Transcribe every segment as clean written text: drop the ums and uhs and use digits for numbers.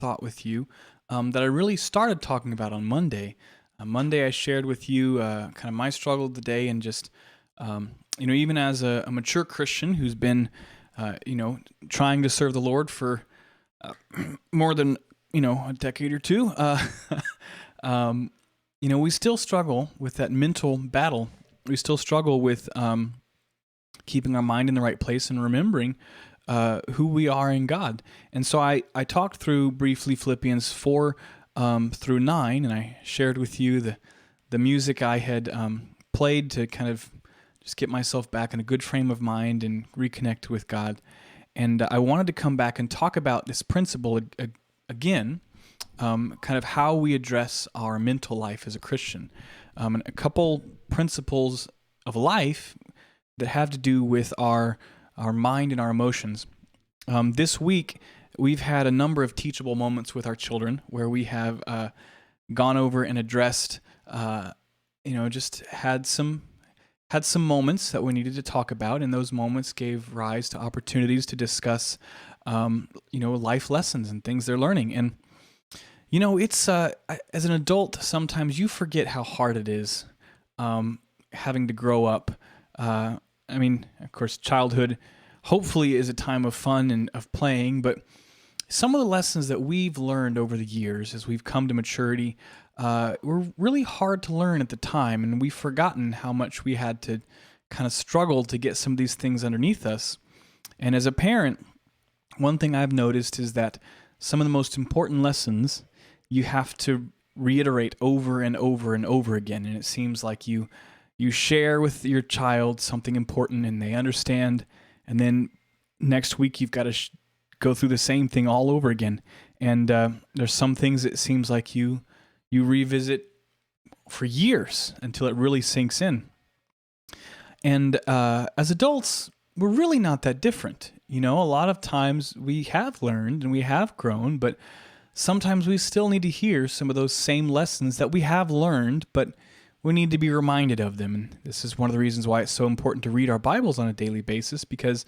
thought with you that I really started talking about on Monday. Monday, I shared with you kind of my struggle of the day and just, even as a mature Christian who's been, trying to serve the Lord for more than, a decade or two, we still struggle with that mental battle. We still struggle with keeping our mind in the right place and remembering who we are in God. And so I talked through briefly Philippians 4 through 9, and I shared with you the music I had played to kind of just get myself back in a good frame of mind and reconnect with God. And I wanted to come back and talk about this principle again, kind of how we address our mental life as a Christian. And a couple principles of life that have to do with our mind and our emotions. This week, we've had a number of teachable moments with our children where we have gone over and addressed, just had some moments that we needed to talk about, and those moments gave rise to opportunities to discuss, life lessons and things they're learning. And it's as an adult, sometimes you forget how hard it is having to grow up. Of course, childhood hopefully is a time of fun and of playing, but some of the lessons that we've learned over the years as we've come to maturity were really hard to learn at the time, and we've forgotten how much we had to kind of struggle to get some of these things underneath us. And as a parent, one thing I've noticed is that some of the most important lessons you have to reiterate over and over and over again, and it seems like you share with your child something important and they understand, and then next week you've got to go through the same thing all over again. And there's some things it seems like you revisit for years until it really sinks in. And as adults, we're really not that different. A lot of times we have learned and we have grown, but sometimes we still need to hear some of those same lessons that we have learned, but we need to be reminded of them. And this is one of the reasons why it's so important to read our Bibles on a daily basis, because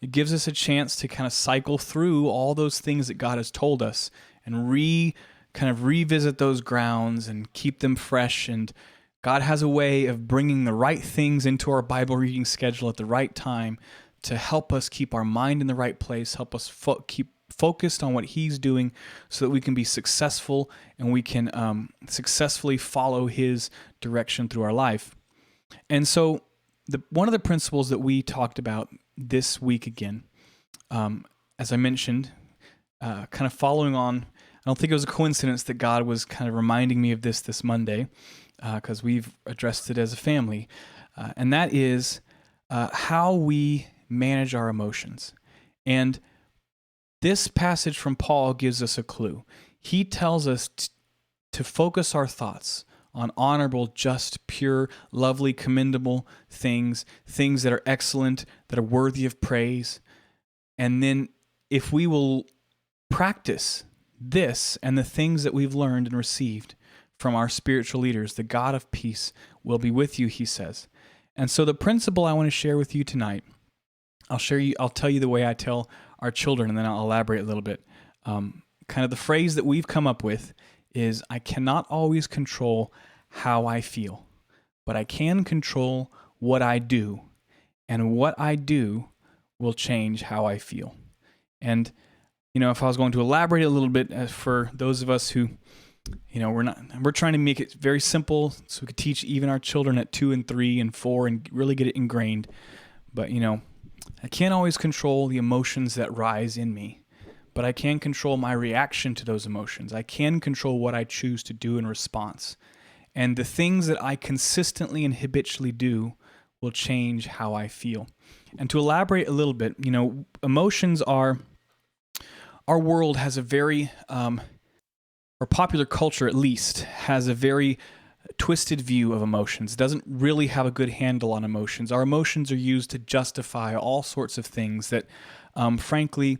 it gives us a chance to kind of cycle through all those things that God has told us and revisit those grounds and keep them fresh. And God has a way of bringing the right things into our Bible reading schedule at the right time to help us keep our mind in the right place, help us keep focused on what He's doing so that we can be successful and we can successfully follow His direction through our life. And so one of the principles that we talked about this week again, as I mentioned, kind of following on, I don't think it was a coincidence that God was kind of reminding me of this Monday, because we've addressed it as a family, and that is how we manage our emotions. And this passage from Paul gives us a clue. He tells us to focus our thoughts on honorable, just, pure, lovely, commendable things that are excellent, that are worthy of praise. And then if we will practice this and the things that we've learned and received from our spiritual leaders, the God of peace will be with you, he says. And so the principle I want to share with you tonight, I'll tell you the way I tell our children, and then I'll elaborate a little bit. Kind of the phrase that we've come up with is, I cannot always control how I feel, but I can control what I do, and what I do will change how I feel. And, if I was going to elaborate a little bit for those of us who, we're trying to make it very simple so we could teach even our children at 2 and 3 and 4 and really get it ingrained. But, I can't always control the emotions that rise in me, but I can control my reaction to those emotions. I can control what I choose to do in response. And the things that I consistently and habitually do will change how I feel. And to elaborate a little bit, emotions are, our world has a very, or popular culture at least, has a very twisted view of emotions. It doesn't really have a good handle on emotions. Our emotions are used to justify all sorts of things that, frankly,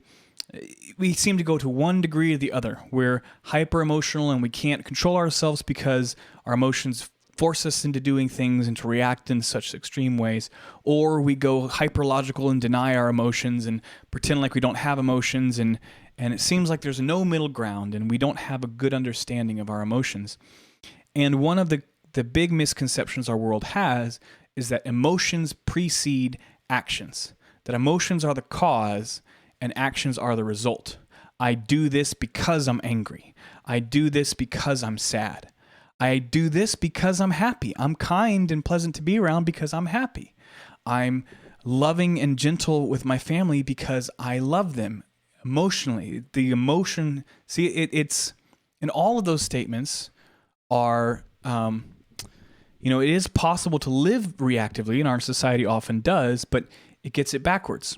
we seem to go to one degree or the other. We're hyper emotional and we can't control ourselves because our emotions force us into doing things and to react in such extreme ways, or we go hyper logical and deny our emotions and pretend like we don't have emotions, and And it seems like there's no middle ground, and we don't have a good understanding of our emotions. And one of the big misconceptions our world has is that emotions precede actions, that emotions are the cause and actions are the result. I do this because I'm angry. I do this because I'm sad. I do this because I'm happy. I'm kind and pleasant to be around because I'm happy. I'm loving and gentle with my family because I love them emotionally. The emotion, see, it's, and all of those statements are, it is possible to live reactively, and our society often does, but it gets it backwards.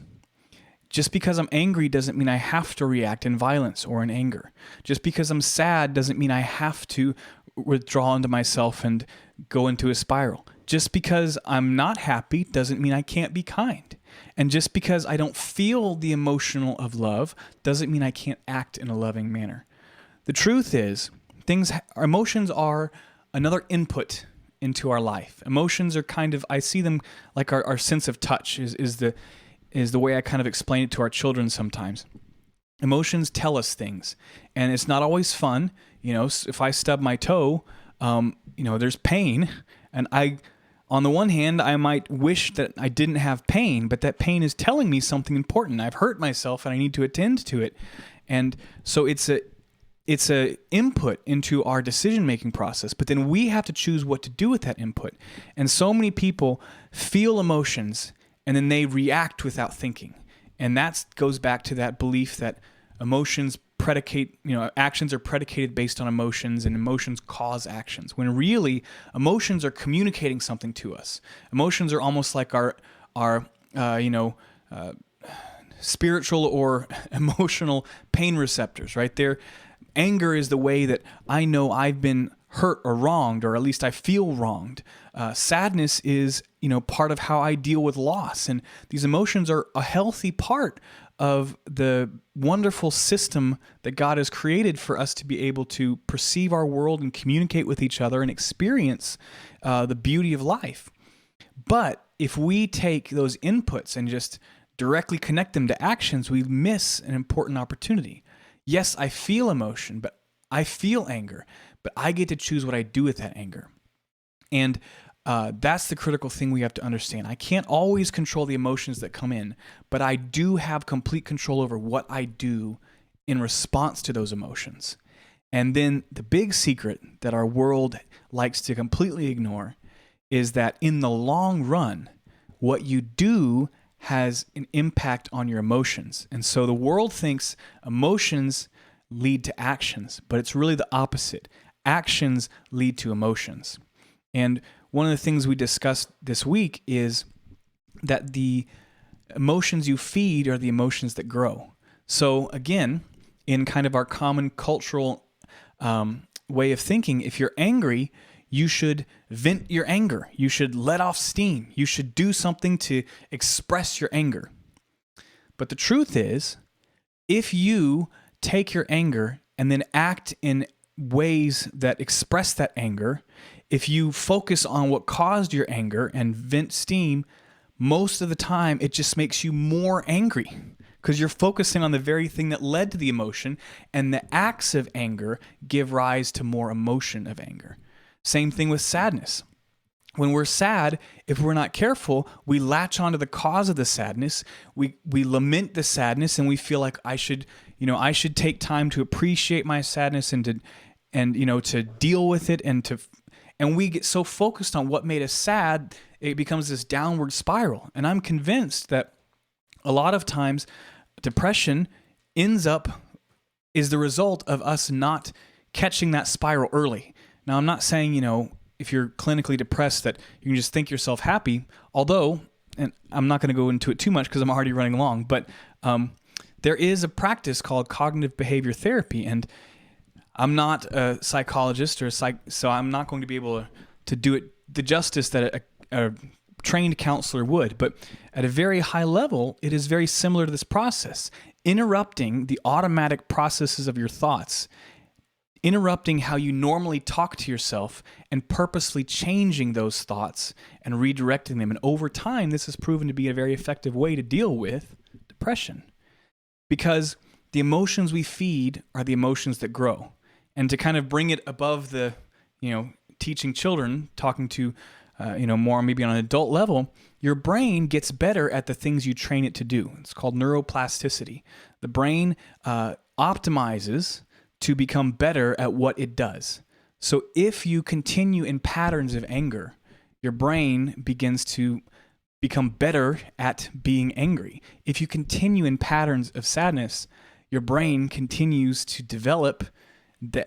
Just because I'm angry doesn't mean I have to react in violence or in anger. Just because I'm sad doesn't mean I have to withdraw into myself and go into a spiral. Just because I'm not happy doesn't mean I can't be kind. And just because I don't feel the emotional of love doesn't mean I can't act in a loving manner. The truth is, our emotions are another input into our life. Emotions are kind of, I see them like our sense of touch is the way I kind of explain it to our children sometimes. Emotions tell us things, and it's not always fun. If I stub my toe, there's pain, and on the one hand, I might wish that I didn't have pain, but that pain is telling me something important. I've hurt myself, and I need to attend to it. And so it's a input into our decision-making process, but then we have to choose what to do with that input. And so many people feel emotions, and then they react without thinking. And that goes back to that belief that actions are predicated based on emotions, and emotions cause actions. When really, emotions are communicating something to us. Emotions are almost like our spiritual or emotional pain receptors, right? Anger is the way that I know I've been hurt or wronged, or at least I feel wronged. Sadness is, part of how I deal with loss. And these emotions are a healthy part of the wonderful system that God has created for us to be able to perceive our world and communicate with each other and experience the beauty of life. But if we take those inputs and just directly connect them to actions, we miss an important opportunity. Yes, I feel emotion, but I feel anger, but I get to choose what I do with that anger. And that's the critical thing we have to understand. I can't always control the emotions that come in, but I do have complete control over what I do in response to those emotions. And then the big secret that our world likes to completely ignore is that in the long run, what you do has an impact on your emotions. And so the world thinks emotions lead to actions, but it's really the opposite. Actions lead to emotions. And one of the things we discussed this week is that the emotions you feed are the emotions that grow. So again, in kind of our common cultural way of thinking, if you're angry, you should vent your anger. You should let off steam. You should do something to express your anger. But the truth is, if you take your anger and then act in ways that express that anger, if you focus on what caused your anger and vent steam, most of the time it just makes you more angry because you're focusing on the very thing that led to the emotion, and the acts of anger give rise to more emotion of anger. Same thing with sadness. When we're sad, if we're not careful, we latch onto the cause of the sadness. We lament the sadness, and we feel like I should take time to appreciate my sadness and to deal with it, and we get so focused on what made us sad, it becomes this downward spiral. And I'm convinced that a lot of times depression is the result of us not catching that spiral early. Now, I'm not saying, if you're clinically depressed that you can just think yourself happy, although, and I'm not going to go into it too much because I'm already running long, but there is a practice called cognitive behavior therapy, and I'm not a psychologist so I'm not going to be able to do it the justice that a trained counselor would, but at a very high level, it is very similar to this process, interrupting the automatic processes of your thoughts, interrupting how you normally talk to yourself and purposely changing those thoughts and redirecting them. And over time, this has proven to be a very effective way to deal with depression. Because the emotions we feed are the emotions that grow. And to kind of bring it above the, teaching children, talking to, more maybe on an adult level, your brain gets better at the things you train it to do. It's called neuroplasticity. The brain optimizes to become better at what it does. So if you continue in patterns of anger, your brain begins to become better at being angry. If you continue in patterns of sadness, your brain continues to develop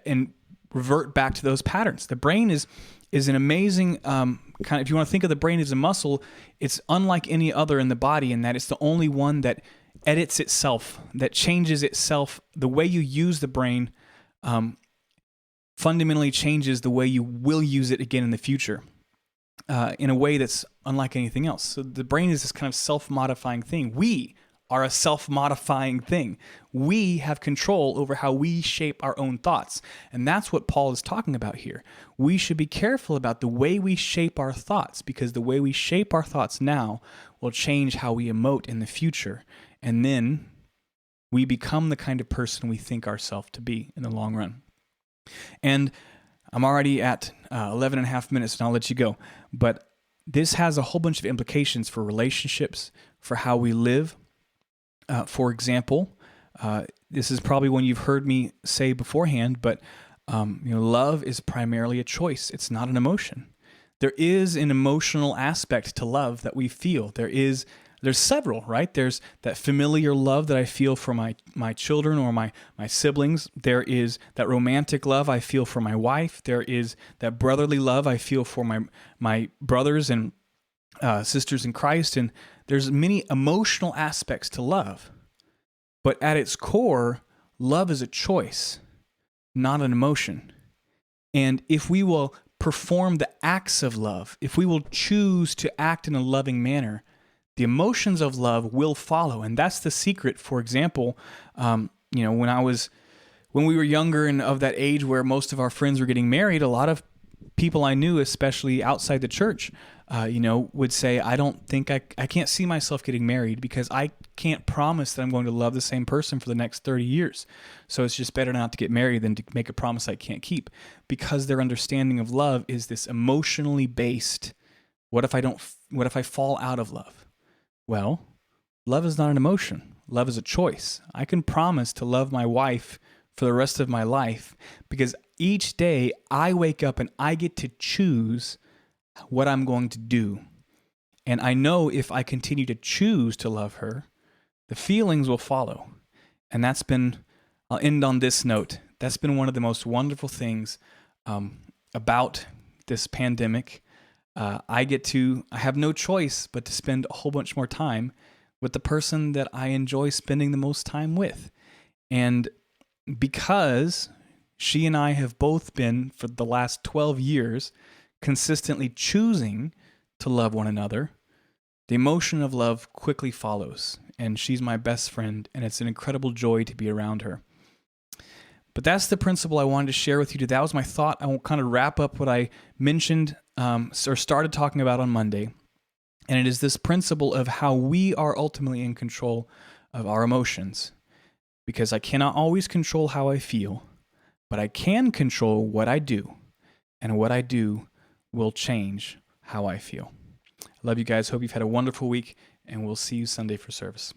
and revert back to those patterns. The brain is an amazing if you want to think of the brain as a muscle, it's unlike any other in the body in that it's the only one that edits itself, that changes itself. The way you use the brain fundamentally changes the way you will use it again in the future in a way that's unlike anything else. So the brain is this kind of self-modifying thing. We are a self-modifying thing. We have control over how we shape our own thoughts. And that's what Paul is talking about here. We should be careful about the way we shape our thoughts, because the way we shape our thoughts now will change how we emote in the future. And then we become the kind of person we think ourselves to be in the long run. And I'm already at 11 and a half minutes, and I'll let you go. But this has a whole bunch of implications for relationships, for how we live. For example, this is probably one you've heard me say beforehand, but love is primarily a choice. It's not an emotion. There is an emotional aspect to love that we feel. There's several, right? There's that familiar love that I feel for my children or my siblings. There is that romantic love I feel for my wife. There is that brotherly love I feel for my brothers and sisters in Christ. And there's many emotional aspects to love. But at its core, love is a choice, not an emotion. And if we will perform the acts of love, if we will choose to act in a loving manner, the emotions of love will follow. And that's the secret. For example, when we were younger and of that age where most of our friends were getting married, a lot of people I knew, especially outside the church, would say, I don't think I can't see myself getting married because I can't promise that I'm going to love the same person for the next 30 years. So it's just better not to get married than to make a promise I can't keep, because their understanding of love is this emotionally based. What if I fall out of love? Well, love is not an emotion. Love is a choice. I can promise to love my wife for the rest of my life because each day I wake up and I get to choose what I'm going to do. And I know if I continue to choose to love her, the feelings will follow. And I'll end on this note. That's been one of the most wonderful things about this pandemic. I have no choice but to spend a whole bunch more time with the person that I enjoy spending the most time with. And because she and I have both been, for the last 12 years, consistently choosing to love one another, the emotion of love quickly follows. And she's my best friend, and it's an incredible joy to be around her. But that's the principle I wanted to share with you today. That was my thought. I will kind of wrap up what I mentioned or started talking about on Monday. And it is this principle of how we are ultimately in control of our emotions. Because I cannot always control how I feel, but I can control what I do. And what I do will change how I feel. I love you guys. Hope you've had a wonderful week, and we'll see you Sunday for service.